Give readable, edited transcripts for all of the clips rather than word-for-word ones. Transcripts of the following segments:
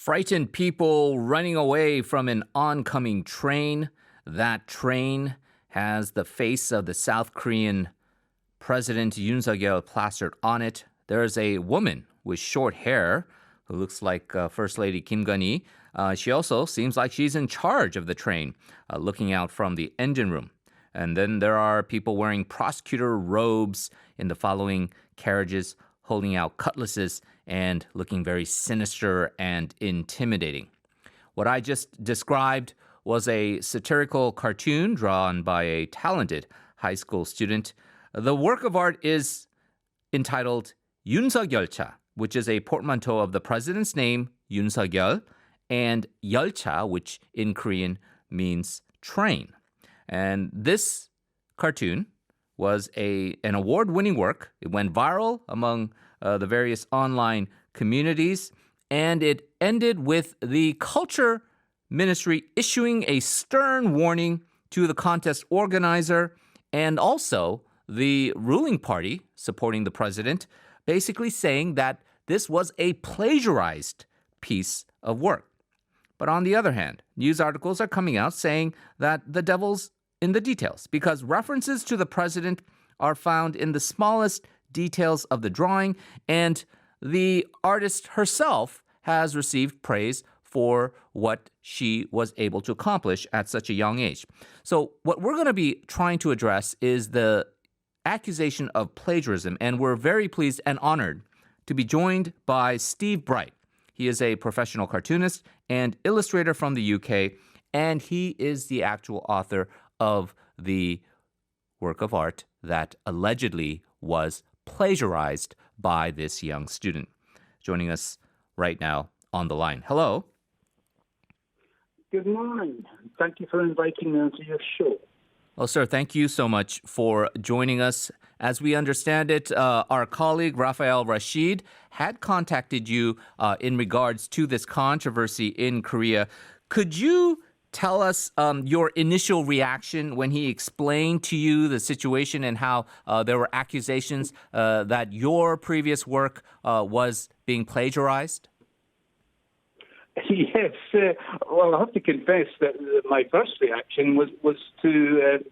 Frightened people running away from an oncoming train. That train has the face of the South Korean President Yoonsukyeolcha plastered on it. There's a woman with short hair who looks like First Lady Kim Gun-hee. She also seems like she's in charge of the train, looking out from the engine room. And then there are people wearing prosecutor robes in the following carriages, holding out cutlasses and looking very sinister and intimidating. What I just described was a satirical cartoon drawn by a talented high school student. The work of art is entitled Yoonsukyeolcha, which is a portmanteau of the president's name, Yoonsukyeol, and Yeolcha, which in Korean means train. And this cartoon was an award-winning work. It went viral among the various online communities, and it ended with the Culture Ministry issuing a stern warning to the contest organizer and also the ruling party supporting the president, basically saying that this was a plagiarized piece of work. But on the other hand, news articles are coming out saying that the devil's in the details because references to the president are found in the smallest details of the drawing, and the artist herself has received praise for what she was able to accomplish at such a young age. So what we're going to be trying to address is the accusation of plagiarism, and we're very pleased and honored to be joined by Steve Bright. He is a professional cartoonist and illustrator from the UK, and he is the actual author of the work of art that allegedly was plagiarized by this young student. Joining us right now on the line. Hello. Good morning. Thank you for inviting me onto your show. Well, sir, thank you so much for joining us. As we understand it, our colleague Rafael Rashid had contacted you in regards to this controversy in Korea. Could you tell us your initial reaction when he explained to you the situation and how there were accusations that your previous work was being plagiarized? Yes. Well, I have to confess that my first reaction was to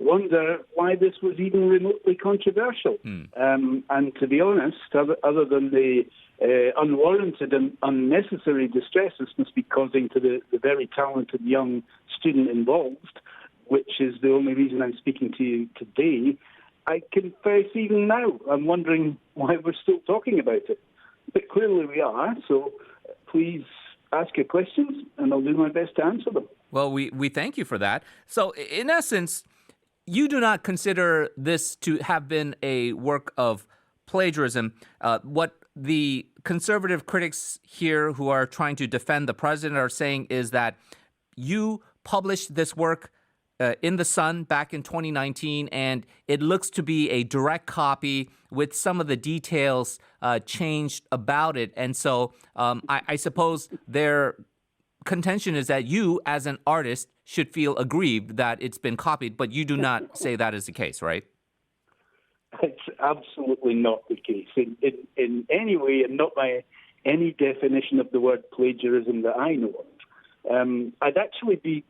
wonder why this was even remotely controversial. And to be honest, other than the unwarranted and unnecessary distress this must be causing to the very talented young student involved, which is the only reason I'm speaking to you today, I confess even now I'm wondering why we're still talking about it. But clearly we are, so please ask your questions and I'll do my best to answer them. Well, we thank you for that. So in essence, you do not consider this to have been a work of plagiarism. What the conservative critics here who are trying to defend the president are saying is that you published this work in The Sun back in 2019, and it looks to be a direct copy with some of the details changed about it. And so I suppose their contention is that you, as an artist, should feel aggrieved that it's been copied, but you do not say that is the case, right? It's absolutely not the case in any way, and not by any definition of the word plagiarism that I know of. I'd actually be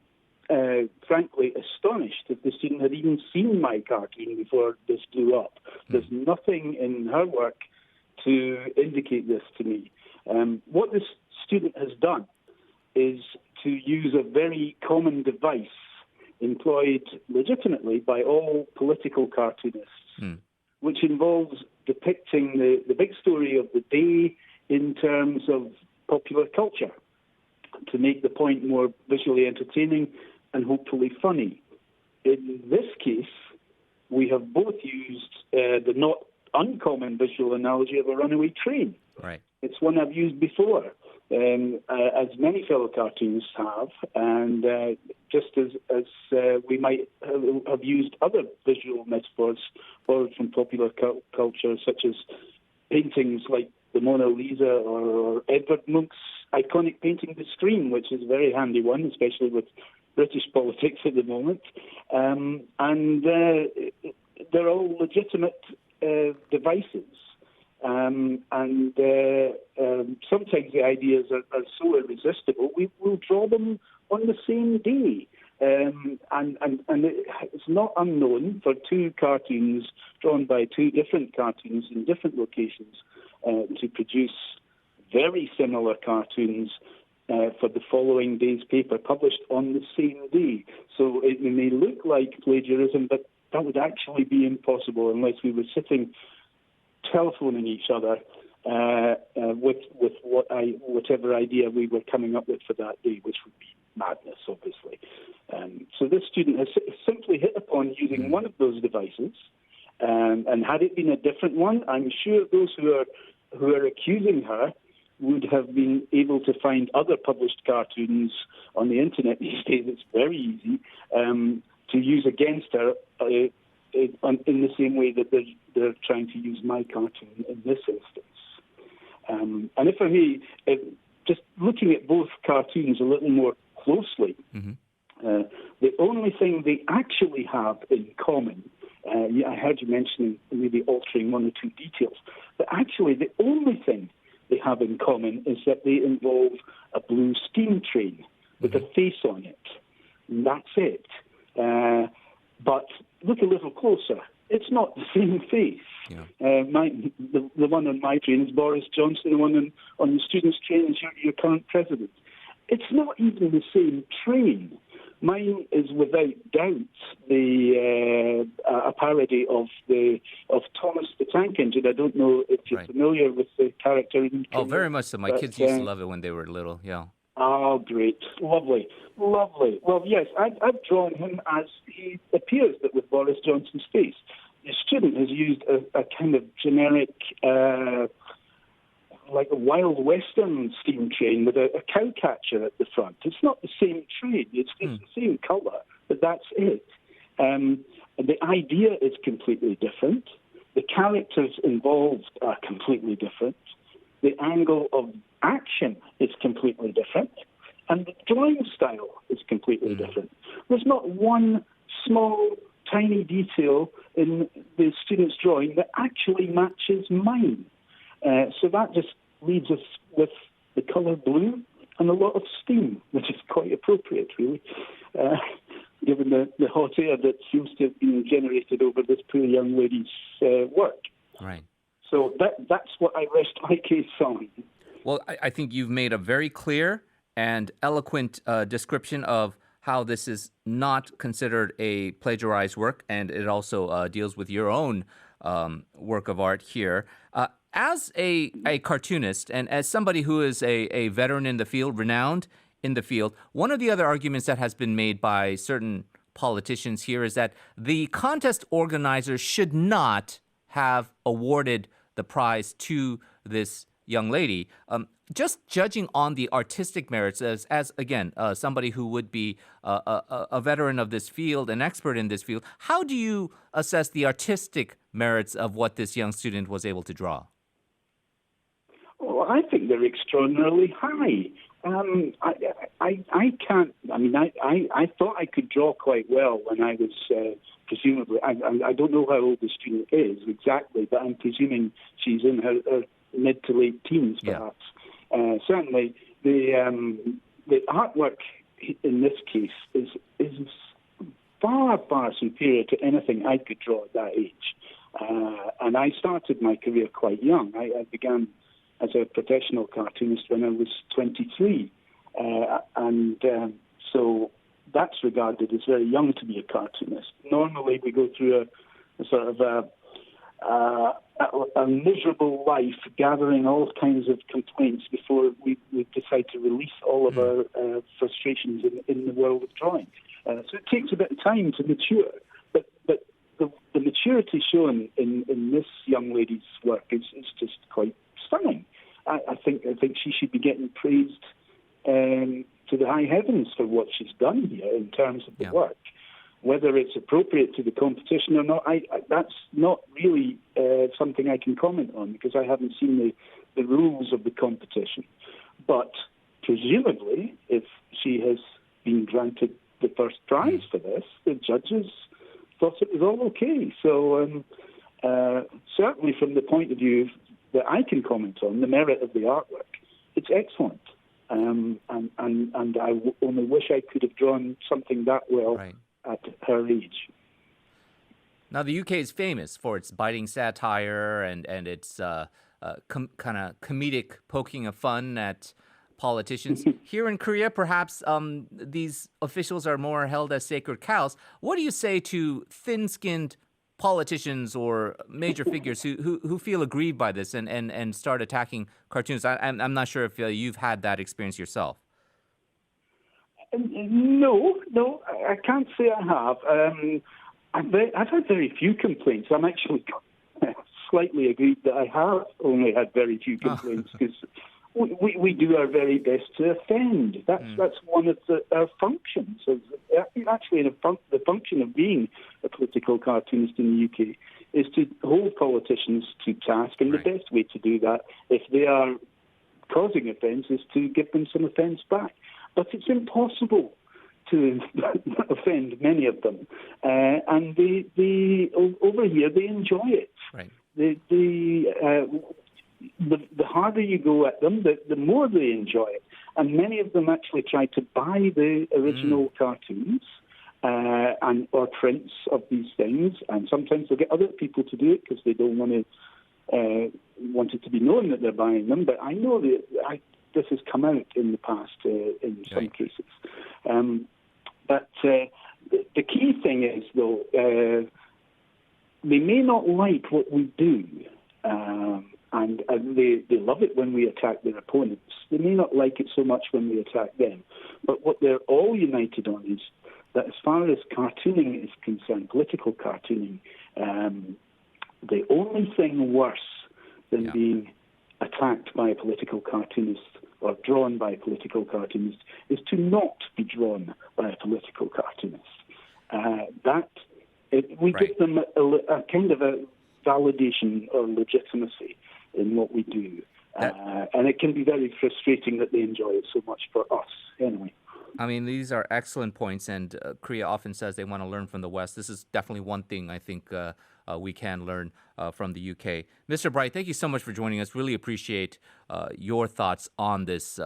frankly astonished if the student had even seen my cartoon before this blew up. There's nothing in her work to indicate this to me. What this student has done is to use a very common device employed legitimately by all political cartoonists, which involves depicting the big story of the day in terms of popular culture to make the point more visually entertaining and hopefully funny. In this case, we have both used the not uncommon visual analogy of a runaway train. Right. It's one I've used before, as many fellow cartoonists have, and just as we might have used other visual metaphors borrowed from popular culture, such as paintings like the Mona Lisa or Edvard Munch's iconic painting The Scream, which is a very handy one, especially with British politics at the moment. And they're all legitimate devices. Sometimes the ideas are so irresistible, we will draw them on the same day. It's not unknown for two cartoons drawn by two different cartoonists in different locations to produce very similar cartoons for the following day's paper, published on the same day. So it may look like plagiarism, but that would actually be impossible unless we were sitting telephoning each other with whatever idea we were coming up with for that day, which would be madness, obviously. So this student has simply hit upon using one of those devices, and had it been a different one, I'm sure those who are accusing her would have been able to find other published cartoons on the internet these days. It's very easy to use against her in the same way that they're trying to use my cartoon in this instance. And if I may, just looking at both cartoons a little more closely, the only thing they actually have in common, I heard you mentioning maybe altering one or two details, but actually the only thing they have in common is that they involve a blue steam train with a face on it. And that's it. But look a little closer. It's not the same face. Yeah. The one on my train is Boris Johnson. The one on the students' train is your current president. It's not even the same train. Mine is without doubt a parody of Thomas the Tank Engine. I don't know if you're familiar with the character. Oh, very much so. My kids used to love it when they were little. Yeah. Oh, great. Lovely. Well, yes, I've drawn him as he appears, but with Boris Johnson's face. The student has used a kind of generic, like a Wild Western steam train with a cow catcher at the front. It's not the same train. It's the same colour, but that's it. The idea is completely different. The characters involved are completely different. The angle of action is completely different. And the drawing style is completely different. There's not one small, tiny detail in the student's drawing that actually matches mine. So that just leaves us with the colour blue and a lot of steam, which is quite appropriate, really, given the hot air that seems to have been generated over this poor young lady's work. Right. So that's what I rest my case on. Well, I think you've made a very clear and eloquent description of how this is not considered a plagiarized work, and it also deals with your own work of art here. As a cartoonist and as somebody who is a veteran in the field, renowned in the field, one of the other arguments that has been made by certain politicians here is that the contest organizers should not have awarded the prize to this young lady. Just judging on the artistic merits, as again, somebody who would be a veteran of this field, an expert in this field, how do you assess the artistic merits of what this young student was able to draw? Well, I think they're extraordinarily high. I can't. I mean, I thought I could draw quite well when I was presumably. I don't know how old the student is exactly, but I'm presuming she's in her mid to late teens, perhaps. Yeah. Certainly, the artwork in this case is far superior to anything I could draw at that age. And I started my career quite young. I began as a professional cartoonist when I was 23. So that's regarded as very young to be a cartoonist. Normally, we go through a sort of a miserable life, gathering all kinds of complaints before we decide to release all of our frustrations in the world of drawing. So it takes a bit of time to mature. But the maturity shown in this young lady's work is just quite stunning. I think she should be getting praised to the high heavens for what she's done here in terms of the work. Whether it's appropriate to the competition or not, that's not really something I can comment on because I haven't seen the rules of the competition. But presumably, if she has been granted the first prize for this, the judges thought it was all okay. So certainly from the point of view that I can comment on, the merit of the artwork, it's excellent. And I only wish I could have drawn something that well Right. at her age. Now, the UK is famous for its biting satire and its kind of comedic poking of fun at politicians. Here in Korea, perhaps these officials are more held as sacred cows. What do you say to thin-skinned politicians or major figures who feel aggrieved by this and start attacking cartoons? I'm not sure if you've had that experience yourself. No, I can't say I have. I've had very few complaints. I'm actually slightly aggrieved that I have only had very few complaints because we do our very best to offend. That's one of our functions. Actually, the function of being a political cartoonist in the UK is to hold politicians to task, and the best way to do that, if they are causing offence, is to give them some offence back. But it's impossible to offend many of them, and they over here they enjoy it. Right. The harder you go at them, the more they enjoy it. And many of them actually try to buy the original cartoons or prints of these things, and sometimes they'll get other people to do it because they don't want it to be known that they're buying them. But I know that this has come out in the past in some cases. But the key thing is, though, they may not like what we do, and they love it when we attack their opponents. They may not like it so much when we attack them. But what they're all united on is that as far as cartooning is concerned, political cartooning, the only thing worse than being attacked by a political cartoonist or drawn by a political cartoonist is to not be drawn by a political cartoonist. We give them a kind of a validation or legitimacy in what we do. And it can be very frustrating that they enjoy it so much for us, anyway. I mean, these are excellent points, and Korea often says they want to learn from the West. This is definitely one thing I think we can learn from the UK. Mr. Bright, thank you so much for joining us. Really appreciate your thoughts on this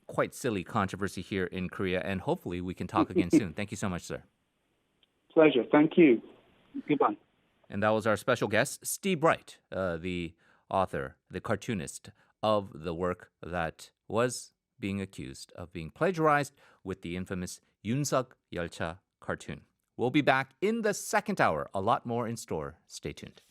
quite silly controversy here in Korea, and hopefully we can talk again soon. Thank you so much, sir. Pleasure. Thank you. Goodbye. And that was our special guest, Steve Bright, the author, the cartoonist of the work that was being accused of being plagiarized with the infamous Yoonsukyeolcha cartoon. We'll be back in the second hour. A lot more in store. Stay tuned.